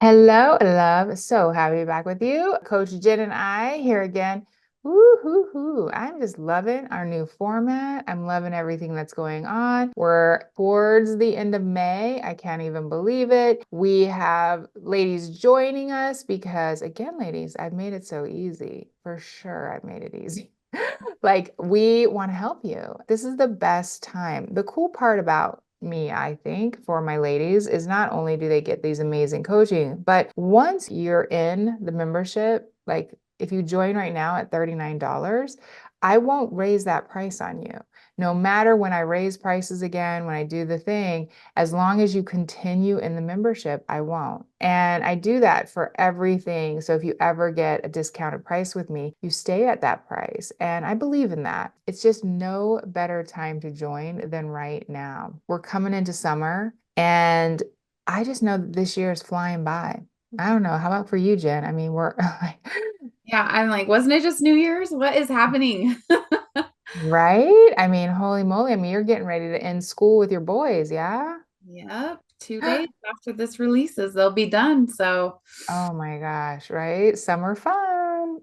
Hello, love. So happy to be back with you. Coach Jen and I here again. Woo-hoo-hoo. I'm just loving our new format. I'm loving everything that's going on. We're towards the end of May. I can't even believe it. We have ladies joining us because, again, ladies, I've made it so easy. For sure, I've made it easy. Like, we want to help you. This is the best time. The cool part about me, I think, for my ladies is not only do they get these amazing coaching, but once you're in the membership, like if you join right now at $39, I won't raise that price on you. No matter when I raise prices again, when I do the thing, as long as you continue in the membership, I won't. And I do that for everything. So if you ever get a discounted price with me, you stay at that price. And I believe in that. It's just no better time to join than right now. We're coming into summer, and I just know that this year is flying by. I don't know. How about for you, Jen? I mean, we're like, Yeah, I'm like, wasn't it just New Year's? What is happening? right? I mean, holy moly. I mean, you're getting ready to end school with your boys, yeah? Yep, 2 days after this releases, they'll be done. So, Oh my gosh, right? Summer fun.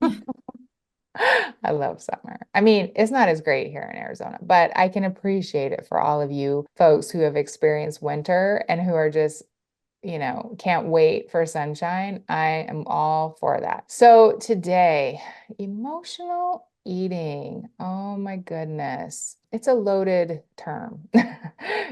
I love summer. I mean, it's not as great here in Arizona, but I can appreciate it for all of you folks who have experienced winter and who are just, can't wait for sunshine. I am all for that. So today, emotional eating. Oh my goodness. It's a loaded term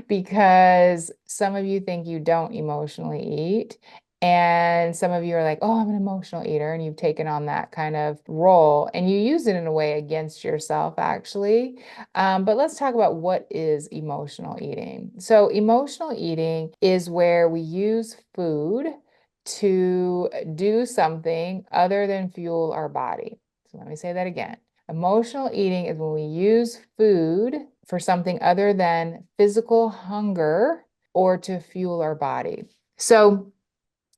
because some of you think you don't emotionally eat. And some of you are like, oh, I'm an emotional eater. And you've taken on that kind of role and you use it in a way against yourself, actually. But let's talk about what is emotional eating. So, emotional eating is where we use food to do something other than fuel our body. So, let me say that again. Emotional eating is when we use food for something other than physical hunger or to fuel our body. So,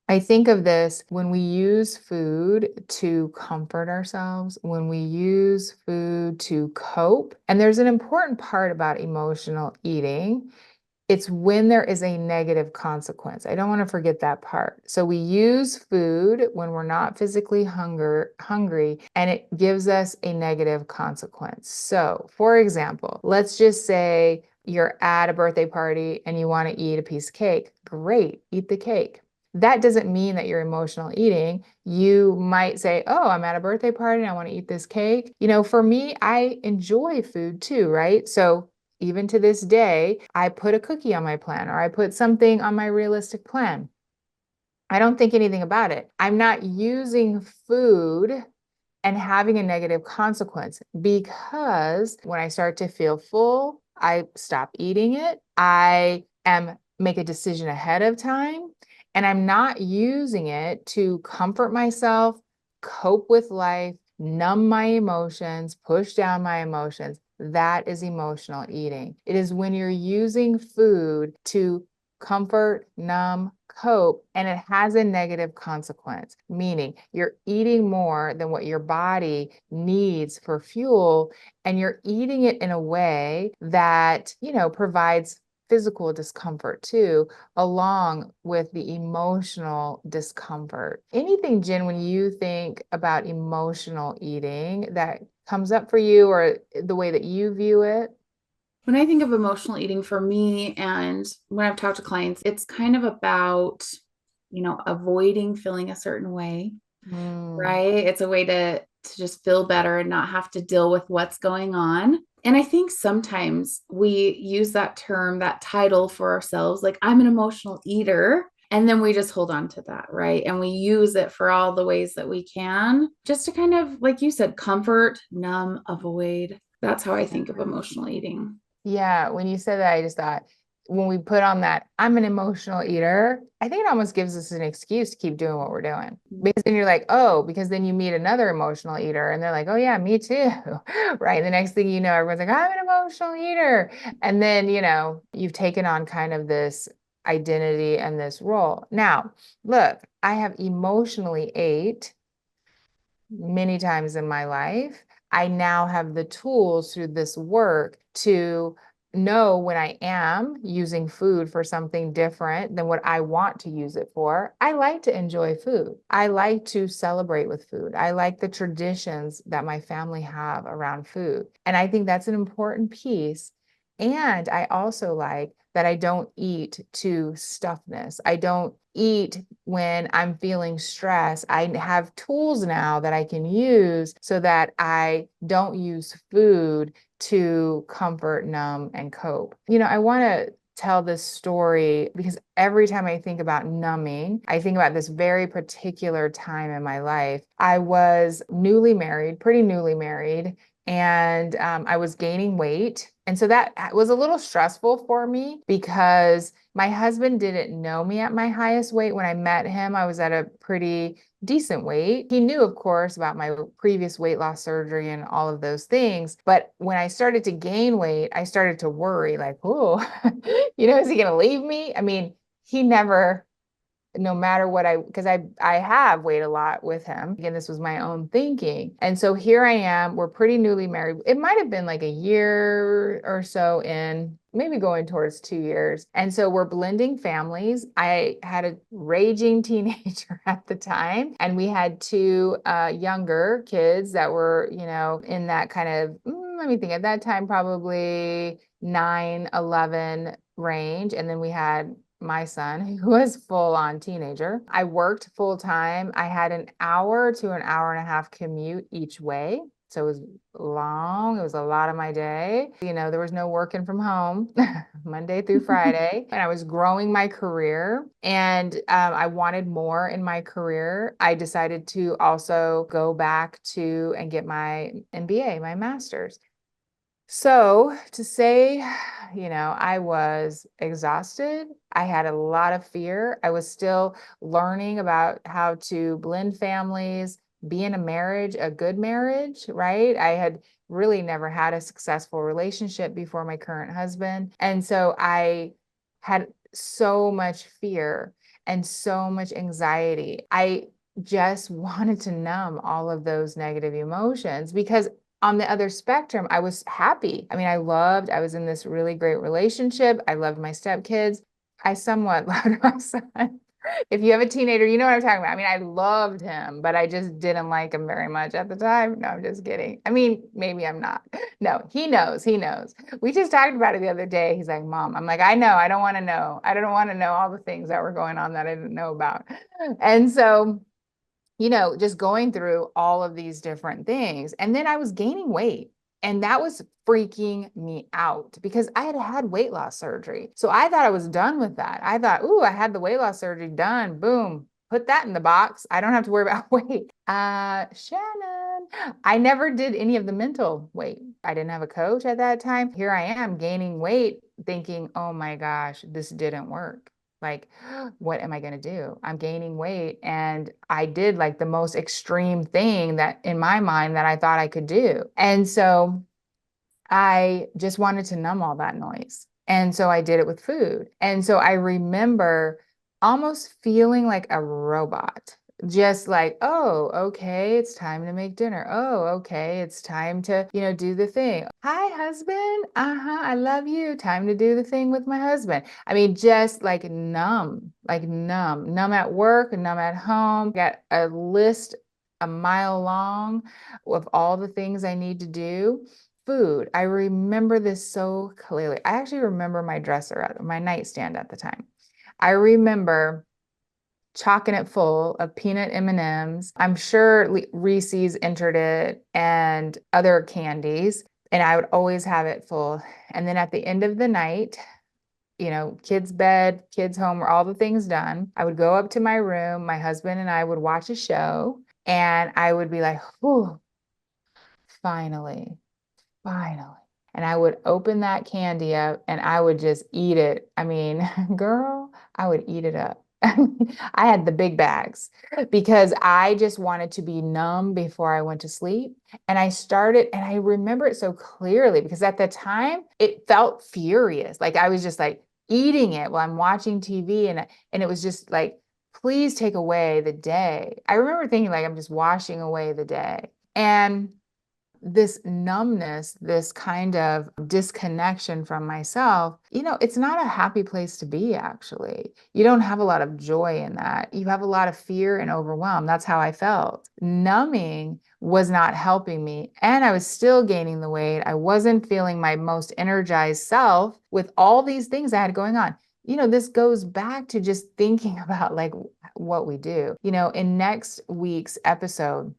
I think of this when we use food to comfort ourselves, when we use food to cope. And there's an important part about emotional eating. It's when there is a negative consequence. I don't want to forget that part. So we use food when we're not physically hungry, and it gives us a negative consequence. So, for example, let's just say you're at a birthday party and you want to eat a piece of cake. Great, eat the cake. That doesn't mean that you're emotional eating. You might say, oh, I'm at a birthday party and I want to eat this cake. For me, I enjoy food too, right? So even to this day, I put a cookie on my plan or I put something on my realistic plan. I don't think anything about it. I'm not using food and having a negative consequence because when I start to feel full, I stop eating it. I am make a decision ahead of time and I'm not using it to comfort myself, cope with life, numb my emotions, push down my emotions. That is emotional eating. It is when you're using food to comfort, numb, cope, and it has a negative consequence, meaning you're eating more than what your body needs for fuel, and you're eating it in a way that, provides physical discomfort too, along with the emotional discomfort. Anything, Jen, when you think about emotional eating that comes up for you or the way that you view it? when I think of emotional eating for me, and when I've talked to clients, it's kind of about, avoiding feeling a certain way, Mm, right? It's a way to just feel better and not have to deal with what's going on. And I think sometimes we use that term, that title for ourselves, like I'm an emotional eater. And then we just hold on to that, right? And we use it for all the ways that we can, just to kind of, like you said, comfort, numb, avoid. That's how I think of emotional eating. yeah, when you said that, I just thought when we put on that, I'm an emotional eater, I think it almost gives us an excuse to keep doing what we're doing. Because then you're like, oh, because then you meet another emotional eater and they're like, oh, yeah, me too. Right. The next thing you know, everyone's like, I'm an emotional eater. And then, you've taken on kind of this identity and this role. Now, look, I have emotionally ate many times in my life. I now have the tools through this work to know when I am using food for something different than what I want to use it for. I like to enjoy food. I like to celebrate with food. I like the traditions that my family have around food. And I think that's an important piece. And I also like that I don't eat to stuffness. I don't eat when I'm feeling stressed. I have tools now that I can use so that I don't use food to comfort, numb, and cope. I want to tell this story because every time I think about numbing, I think about this very particular time in my life. I was newly married, pretty newly married, and I was gaining weight. And so that was a little stressful for me because my husband didn't know me at my highest weight. When I met him, I was at a pretty decent weight. He knew, of course, about my previous weight loss surgery and all of those things. But when I started to gain weight, I started to worry like, oh, is he going to leave me? I mean, he never, no matter what because I have weighed a lot with him. Again, this was my own thinking. And so here I am, we're pretty newly married. It might have been like a year or so in, maybe going towards 2 years. And so we're blending families. I had a raging teenager at the time, and we had two younger kids that were, in that kind of, let me think, at that time, probably 9, 11 range. And then we had my son, who was full on teenager. I worked full time. I had an hour to an hour and a half commute each way. So it was long. It was a lot of my day. There was no working from home Monday through Friday. And I was growing my career, and I wanted more in my career. I decided to also go back to and get my MBA, my master's. So to say, I was exhausted. I had a lot of fear. I was still learning about how to blend families, be in a marriage, a good marriage, right? I had really never had a successful relationship before my current husband. And so I had so much fear and so much anxiety. I just wanted to numb all of those negative emotions because on the other spectrum, I was happy. I mean, I was in this really great relationship. I loved my stepkids. I somewhat loved my son. If you have a teenager, you know what I'm talking about. I mean, I loved him, but I just didn't like him very much at the time. No, I'm just kidding. I mean, maybe I'm not. No, he knows. He knows. We just talked about it the other day. He's like, Mom, I'm like, I know. I don't want to know. I don't want to know all the things that were going on that I didn't know about. And so, just going through all of these different things. And then I was gaining weight. And that was freaking me out because I had had weight loss surgery. So I thought I was done with that. I thought, ooh, I had the weight loss surgery done. Boom. Put that in the box. I don't have to worry about weight. Shannon, I never did any of the mental weight. I didn't have a coach at that time. Here I am gaining weight, thinking, oh my gosh, this didn't work. Like, what am I going to do? I'm gaining weight. And I did like the most extreme thing that in my mind that I thought I could do. And so I just wanted to numb all that noise. And so I did it with food. And so I remember almost feeling like a robot, just like, oh, okay, it's time to make dinner. Oh, okay, it's time to, do the thing. Hi, husband. Uh-huh, I love you. Time to do the thing with my husband. I mean, just like numb at work, numb at home. Got a list a mile long of all the things I need to do. Food. I remember this so clearly. I actually remember my dresser, my nightstand at the time. I remember chalking it full of peanut M&Ms. I'm sure Reese's entered it and other candies, and I would always have it full. And then at the end of the night, kids' bed, kids' home, where all the things done, I would go up to my room. My husband and I would watch a show, and I would be like, "Whew, finally." Finally. And I would open that candy up and I would just eat it. I mean, girl, I would eat it up. I had the big bags because I just wanted to be numb before I went to sleep. And I remember it so clearly because at the time it felt furious. Like I was just like eating it while I'm watching TV, and it was just like, please take away the day. I remember thinking like I'm just washing away the day. And this numbness, this kind of disconnection from myself, it's not a happy place to be, actually. You don't have a lot of joy in that. You have a lot of fear and overwhelm. That's how I felt. Numbing was not helping me. And I was still gaining the weight. I wasn't feeling my most energized self with all these things I had going on. This goes back to just thinking about like what we do. In next week's episode,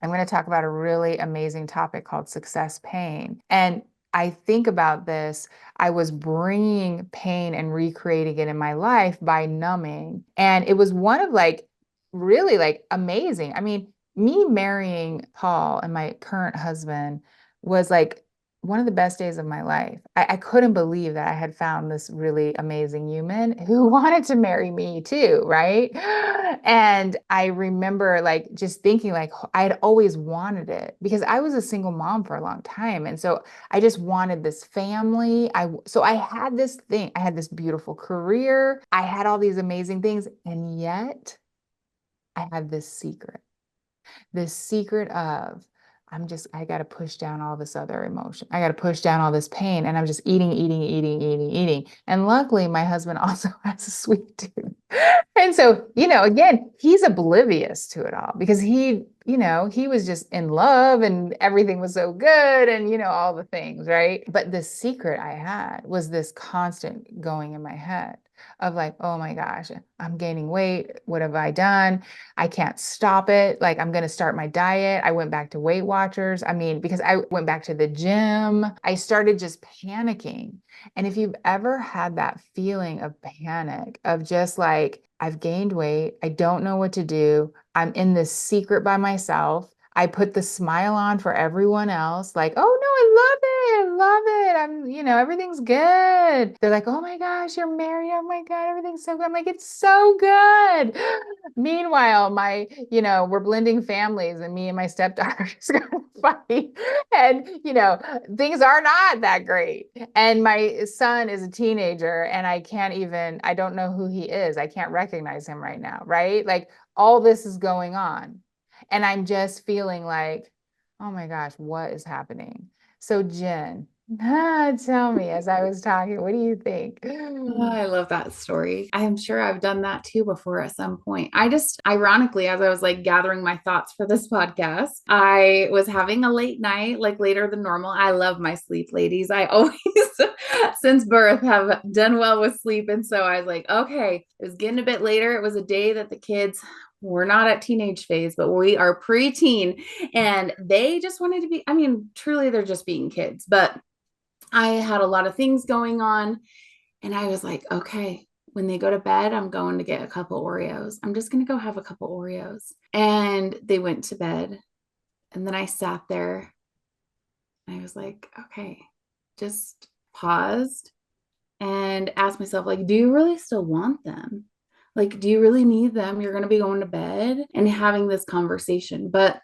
I'm going to talk about a really amazing topic called success pain. And I think about this, I was bringing pain and recreating it in my life by numbing. And it was one of like really like amazing. I mean, me marrying Paul and my current husband was like one of the best days of my life. I couldn't believe that I had found this really amazing human who wanted to marry me too, right? And I remember like just thinking like I had always wanted it because I was a single mom for a long time. And so I just wanted this family. So I had this thing, I had this beautiful career, I had all these amazing things, and yet I had this secret of I got to push down all this other emotion. I got to push down all this pain. And I'm just eating, eating, eating, eating, eating. And luckily, my husband also has a sweet tooth. And so, again, he's oblivious to it all because he was just in love and everything was so good and, all the things, right? But the secret I had was this constant going in my head of like, oh my gosh, I'm gaining weight. What have I done? I can't stop it. Like, I'm going to start my diet. I went back to Weight Watchers. I mean, because I went back to the gym, I started just panicking. And if you've ever had that feeling of panic, of just like, I've gained weight, I don't know what to do, I'm in this secret by myself. I put the smile on for everyone else, like, oh no, I love it. I love it. Everything's good. They're like, oh my gosh, you're married. Oh my God, everything's so good. I'm like, it's so good. Meanwhile, we're blending families and me and my stepdaughter are just gonna fight. And, things are not that great. And my son is a teenager and I don't know who he is. I can't recognize him right now, right? Like all this is going on. And I'm just feeling like, oh my gosh, what is happening? So, Jen, tell me as I was talking, what do you think? Oh, I love that story. I'm sure I've done that too before at some point. I just, ironically, as I was like gathering my thoughts for this podcast, I was having a late night, like later than normal. I love my sleep, ladies. I always, since birth, have done well with sleep. And so I was like, okay, it was getting a bit later. It was a day that the kids we're not at teenage phase, but we are preteen and they just wanted to be, I mean, truly they're just being kids, but I had a lot of things going on. And I was like, okay, when they go to bed, I'm going to get a couple Oreos. I'm just going to go have a couple Oreos. And they went to bed. And then I sat there and I was like, okay, just paused and asked myself, like, do you really still want them? Like, do you really need them? You're going to be going to bed and having this conversation. But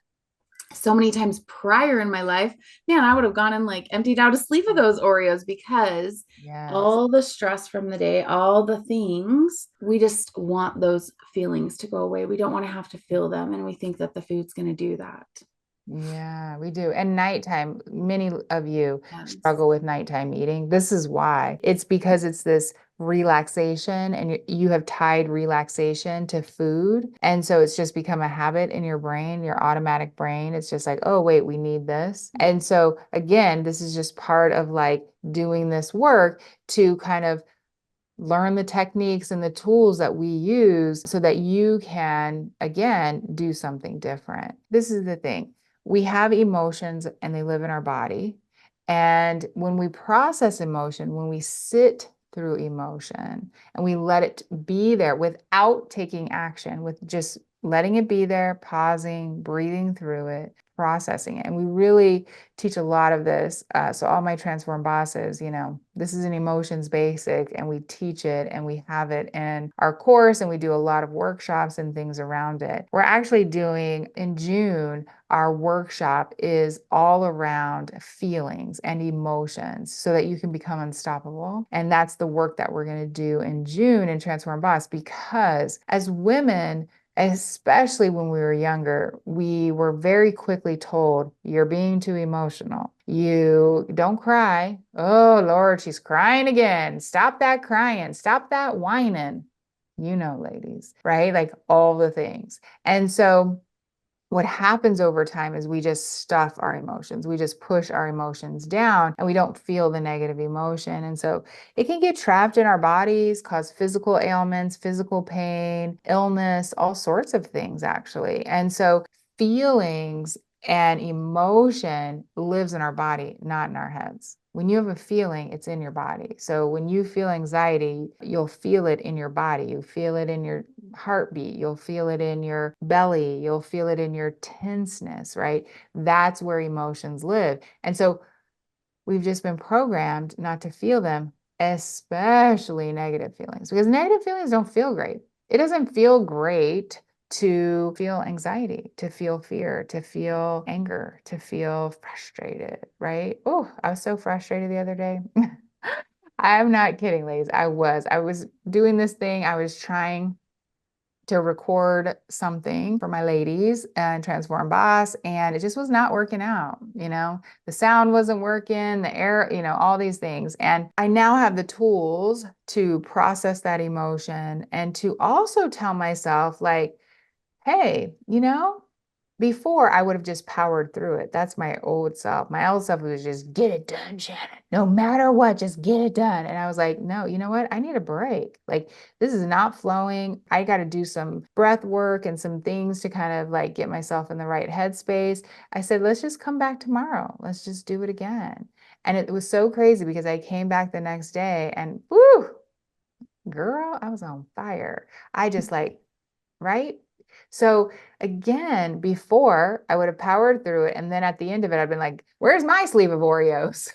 so many times prior in my life, man, I would have gone and like emptied out a sleeve of those Oreos because Yes. all the stress from the day, all the things, we just want those feelings to go away. We don't want to have to feel them. And we think that the food's going to do that. Yeah, we do. And nighttime, many of you Yes. struggle with nighttime eating. This is why. It's because it's this relaxation and you have tied relaxation to food. And so it's just become a habit in your brain, your automatic brain. It's just like, oh, wait, we need this. And so again, this is just part of like doing this work to kind of learn the techniques and the tools that we use so that you can, again, do something different. This is the thing. We have emotions and they live in our body. And when we process emotion, when we sit through emotion and we let it be there without taking action, with just letting it be there, pausing, breathing through it, processing it. And we really teach a lot of this. So all my transform bosses, this is an emotions basic and we teach it and we have it in our course and we do a lot of workshops and things around it. We're actually doing in June, our workshop is all around feelings and emotions so that you can become unstoppable. And that's the work that we're going to do in June in Transform Boss because as women, especially when we were younger, we were very quickly told, you're being too emotional. You don't cry. Oh, Lord, she's crying again. Stop that crying. Stop that whining. You know, ladies, right? Like all the things. And so what happens over time is we just stuff our emotions. We just push our emotions down and we don't feel the negative emotion. And so it can get trapped in our bodies, cause physical ailments, physical pain, illness, all sorts of things, actually. And so feelings and emotion lives in our body, not in our heads. When you have a feeling, it's in your body. So when you feel anxiety, you'll feel it in your body. You feel it in your heartbeat. You'll feel it in your belly. You'll feel it in your tenseness, right? That's where emotions live. And so we've just been programmed not to feel them, especially negative feelings, because negative feelings don't feel great. It doesn't feel great to feel anxiety, to feel fear, to feel anger, to feel frustrated, right? Oh, I was so frustrated the other day. I'm not kidding, ladies. I was doing this thing. I was trying to record something for my ladies and Transform Boss, and it just was not working out. The sound wasn't working, the air, all these things. And I now have the tools to process that emotion and to also tell myself, like, hey, before I would have just powered through it. That's my old self. My old self was just get it done, Shannon. No matter what, just get it done. And I was like, no, you know what? I need a break. Like, this is not flowing. I got to do some breath work and some things to kind of like get myself in the right headspace. I said, let's just come back tomorrow. Let's just do it again. And it was so crazy because I came back the next day and whoo, girl, I was on fire. I just like, right? So again, before I would have powered through it. And then at the end of it, I've been like, where's my sleeve of Oreos?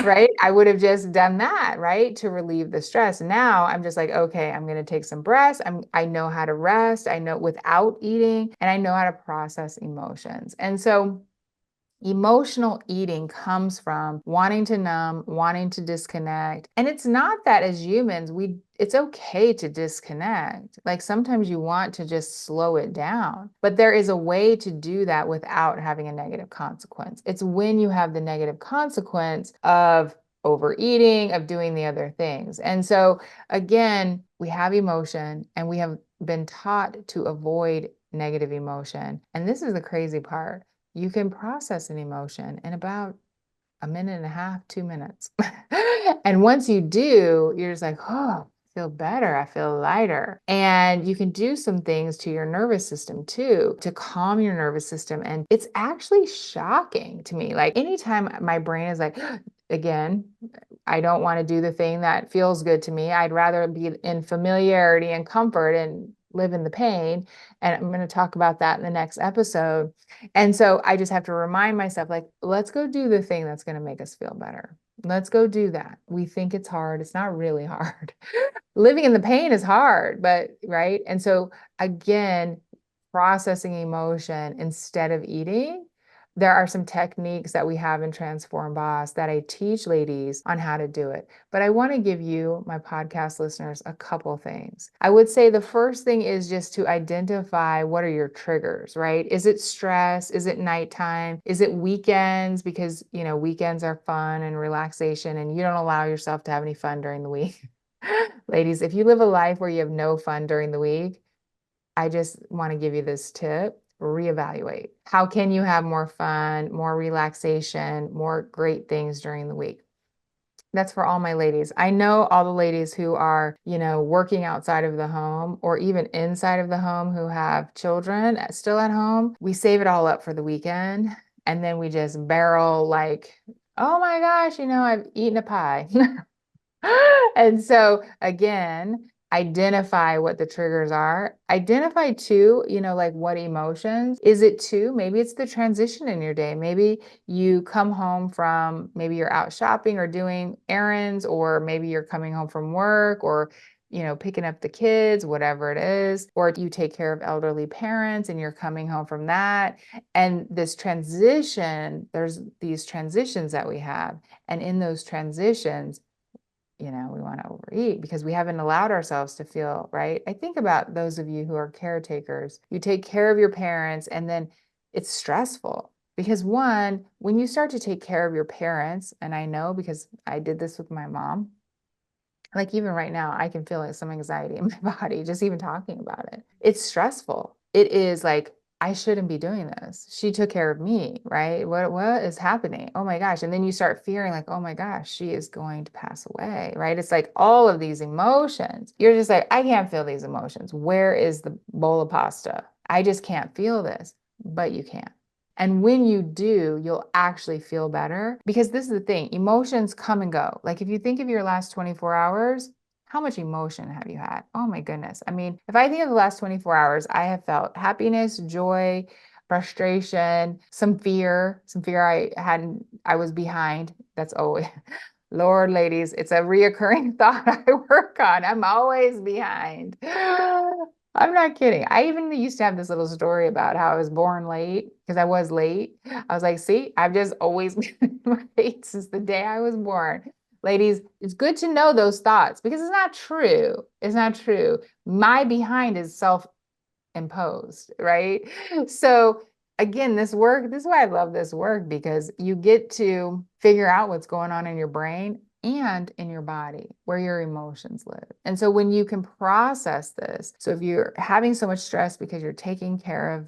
Right? I would have just done that, right? To relieve the stress. Now I'm just like, okay, I'm going to take some breaths. I know how to rest. I know without eating, and I know how to process emotions. And so emotional eating comes from wanting to numb, wanting to disconnect. And it's not that as humans, it's okay to disconnect. Like sometimes you want to just slow it down, but there is a way to do that without having a negative consequence. It's when you have the negative consequence of overeating, of doing the other things. And so again, we have emotion and we have been taught to avoid negative emotion. And this is the crazy part. You can process an emotion in about a minute and a half, 2 minutes. And once you do, you're just like, oh, I feel better. I feel lighter. And you can do some things to your nervous system too, to calm your nervous system. And it's actually shocking to me. Like anytime my brain is like, again, I don't want to do the thing that feels good to me. I'd rather be in familiarity and comfort and live in the pain. And I'm going to talk about that in the next episode. And so I just have to remind myself, like, let's go do the thing that's going to make us feel better. Let's go do that. We think it's hard. It's not really hard. Living in the pain is hard, but right. And so again, processing emotion instead of eating. There are some techniques that we have in Transform Boss that I teach ladies on how to do it. But I want to give you, my podcast listeners, a couple things. I would say the first thing is just to identify what are your triggers, right? Is it stress? Is it nighttime? Is it weekends? Because, weekends are fun and relaxation, and you don't allow yourself to have any fun during the week. Ladies, if you live a life where you have no fun during the week, I just want to give you this tip. Reevaluate. How can you have more fun, more relaxation, more great things during the week? That's for all my ladies. I know all the ladies who are, working outside of the home or even inside of the home who have children still at home. We save it all up for the weekend and then we just barrel like, oh my gosh, I've eaten a pie. And so again, identify what the triggers are. Identify too, like what emotions. Is it too? Maybe it's the transition in your day. Maybe you come home from, maybe you're out shopping or doing errands, or maybe you're coming home from work or picking up the kids, whatever it is, or you take care of elderly parents and you're coming home from that. And this transition, there's these transitions that we have. And in those transitions, we want to overeat because we haven't allowed ourselves to feel, right? I think about those of you who are caretakers. You take care of your parents and then it's stressful because one, when you start to take care of your parents, and I know because I did this with my mom, like even right now, I can feel like some anxiety in my body just even talking about it. It's stressful. It is like, I shouldn't be doing this. She took care of me, right? What is happening? Oh my gosh. And then you start fearing like, oh my gosh, she is going to pass away, right? It's like all of these emotions. You're just like, I can't feel these emotions. Where is the bowl of pasta? I just can't feel this, but you can. And when you do, you'll actually feel better because this is the thing, emotions come and go. Like if you think of your last 24 hours, how much emotion have you had? Oh my goodness. I mean, if I think of the last 24 hours, I have felt happiness, joy, frustration, some fear I was behind. That's always, Lord, ladies, it's a reoccurring thought I work on. I'm always behind. I'm not kidding. I even used to have this little story about how I was born late because I was late. I was like, see, I've just always been late since the day I was born. Ladies, it's good to know those thoughts because it's not true. It's not true. My behind is self-imposed, right? So again, this is why I love this work because you get to figure out what's going on in your brain and in your body, where your emotions live. And so when you can process this, so if you're having so much stress because you're taking care of,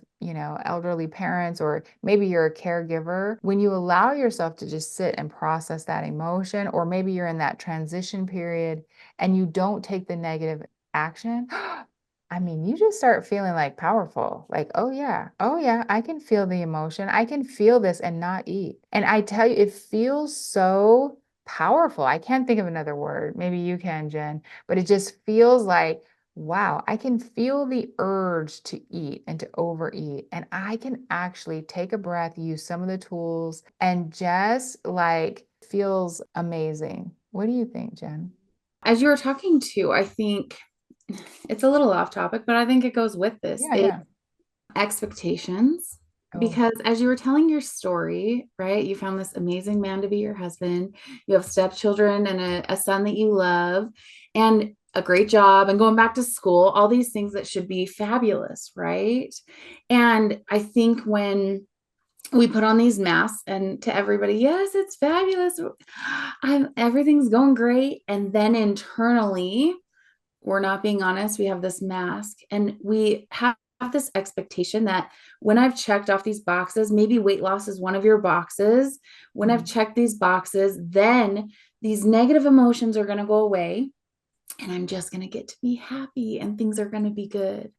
elderly parents, or maybe you're a caregiver, when you allow yourself to just sit and process that emotion, or maybe you're in that transition period and you don't take the negative action, I mean, you just start feeling like powerful, like, oh yeah, I can feel the emotion. I can feel this and not eat. And I tell you, it feels so powerful. I can't think of another word. Maybe you can, Jen, but it just feels like, wow, I can feel the urge to eat and to overeat. And I can actually take a breath, use some of the tools, and just like feels amazing. What do you think, Jen? As you were talking to, I think it's a little off topic, but I think it goes with this. Yeah, It's yeah. expectations. Oh, Because as you were telling your story, right, you found this amazing man to be your husband. You have stepchildren and a son that you love, and a great job, and going back to school, all these things that should be fabulous, right? And I think when we put on these masks and to everybody, yes, it's fabulous. Everything's going great. And then internally, we're not being honest. We have this mask and we have this expectation that when I've checked off these boxes, maybe weight loss is one of your boxes. When I've mm, checked these boxes, then these negative emotions are going to go away and I'm just going to get to be happy and things are going to be good.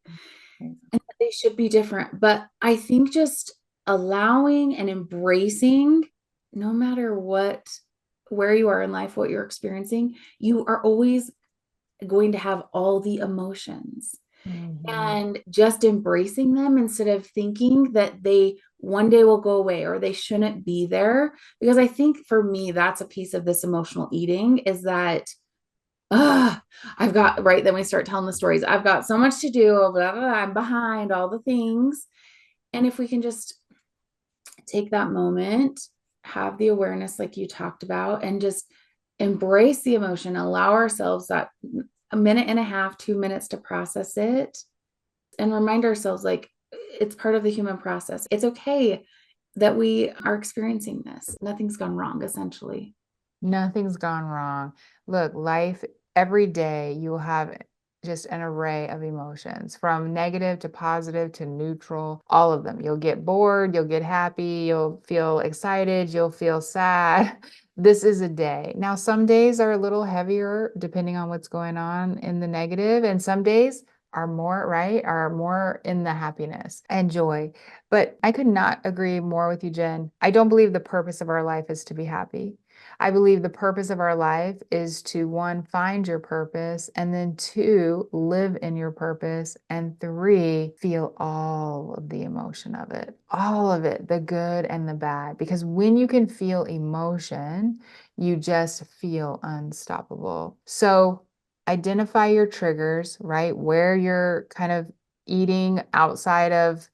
mm, And they should be different. But I think just allowing and embracing, no matter what, where you are in life, what you're experiencing, you are always going to have all the emotions mhm. and just embracing them instead of thinking that they one day will go away or they shouldn't be there. Because I think for me, that's a piece of this emotional eating is that, I've got, right, then we start telling the stories. I've got so much to do, blah, blah, blah, I'm behind all the things. And if we can just take that moment, have the awareness like you talked about, and just embrace the emotion, allow ourselves that a minute and a half, 2 minutes to process it, and remind ourselves like it's part of the human process. It's okay that we are experiencing this. Nothing's gone wrong, essentially. Nothing's gone wrong. Look, life, every day you will have just an array of emotions from negative to positive to neutral, all of them. You'll get bored, you'll get happy, you'll feel excited, you'll feel sad. This is a day. Now, some days are a little heavier depending on what's going on in the negative, and some days are more, right, are more in the happiness and joy. But I could not agree more with you, Jen. I don't believe the purpose of our life is to be happy. I believe the purpose of our life is to one, find your purpose, and then two, live in your purpose, and three, feel all of the emotion of it, all of it, the good and the bad. Because when you can feel emotion, you just feel unstoppable. So identify your triggers, right? Where you're kind of eating outside of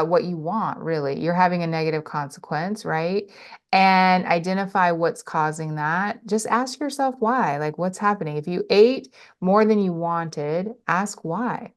what you want, really. You're having a negative consequence, right? And identify what's causing that. Just ask yourself why. Like, what's happening? If you ate more than you wanted, ask why.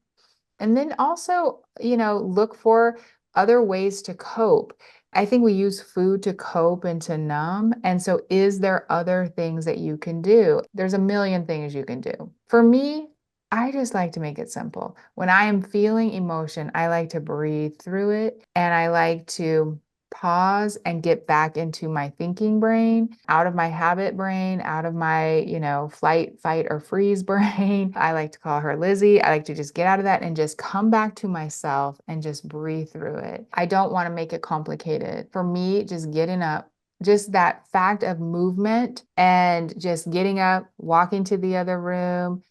And then also, look for other ways to cope. I think we use food to cope and to numb. And so, is there other things that you can do? There's a million things you can do. For me, I just like to make it simple. When I am feeling emotion, I like to breathe through it and I like to pause and get back into my thinking brain, out of my habit brain, out of my, flight, fight, or freeze brain. I like to call her Lizzie. I like to just get out of that and just come back to myself and just breathe through it. I don't want to make it complicated. For me, just getting up, just that fact of movement and just getting up, walking to the other room,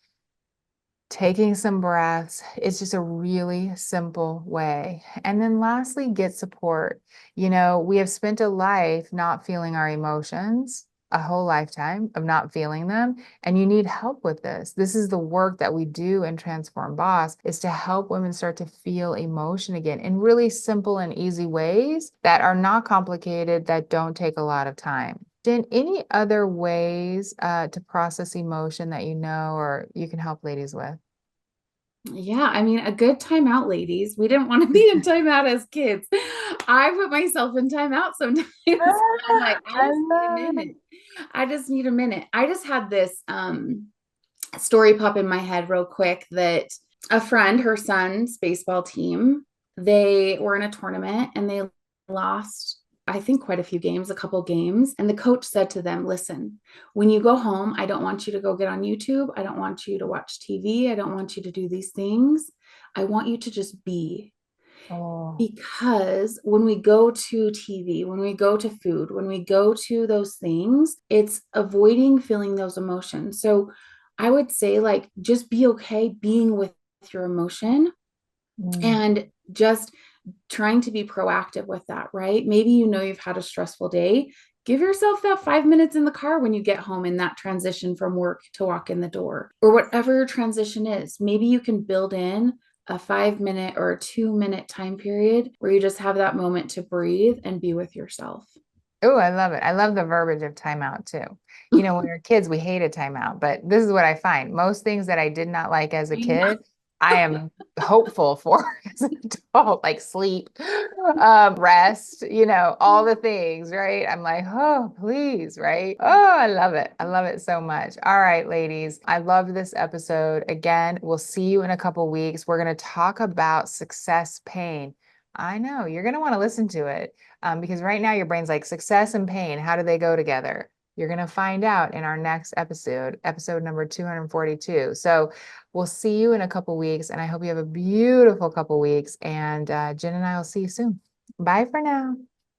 taking some breaths. It's just a really simple way. And then lastly, get support. We have spent a life not feeling our emotions, a whole lifetime of not feeling them, and you need help with this. This is the work that we do in Transform Boss, is to help women start to feel emotion again in really simple and easy ways that are not complicated, that don't take a lot of time. Jen, any other ways to process emotion that or you can help ladies with? Yeah, I mean, a good timeout, ladies. We didn't want to be in timeout as kids. I put myself in timeout sometimes. I'm like, I I just need a love minute. I just need a minute. I just had this story pop in my head real quick that a friend, her son's baseball team, they were in a tournament and they lost, I think, quite a few games, a couple games. And the coach said to them, listen, when you go home, I don't want you to go get on YouTube. I don't want you to watch TV. I don't want you to do these things. I want you to just be. Oh, Because when we go to TV, when we go to food, when we go to those things, it's avoiding feeling those emotions. So I would say, like, just be okay being with your emotion mm, and just trying to be proactive with that, right? Maybe you've had a stressful day. Give yourself that 5 minutes in the car when you get home in that transition from work to walk in the door, or whatever your transition is. Maybe you can build in a 5 minute or a 2 minute time period where you just have that moment to breathe and be with yourself. oh, I love it. I love the verbiage of timeout too. When we were kids, we hated timeout, but this is what I find. Most things that I did not like as a I know. kid, I am hopeful for as an adult, like sleep, rest, all the things, right? I'm like, oh, please, right? Oh, I love it. I love it so much. All right, ladies, I loved this episode. Again, we'll see you in a couple weeks. We're going to talk about success pain. I know you're going to want to listen to it because right now your brain's like success and pain. How do they go together? You're going to find out in our next episode, episode number 242. So we'll see you in a couple weeks, and I hope you have a beautiful couple weeks. And Jen and I will see you soon. Bye for now.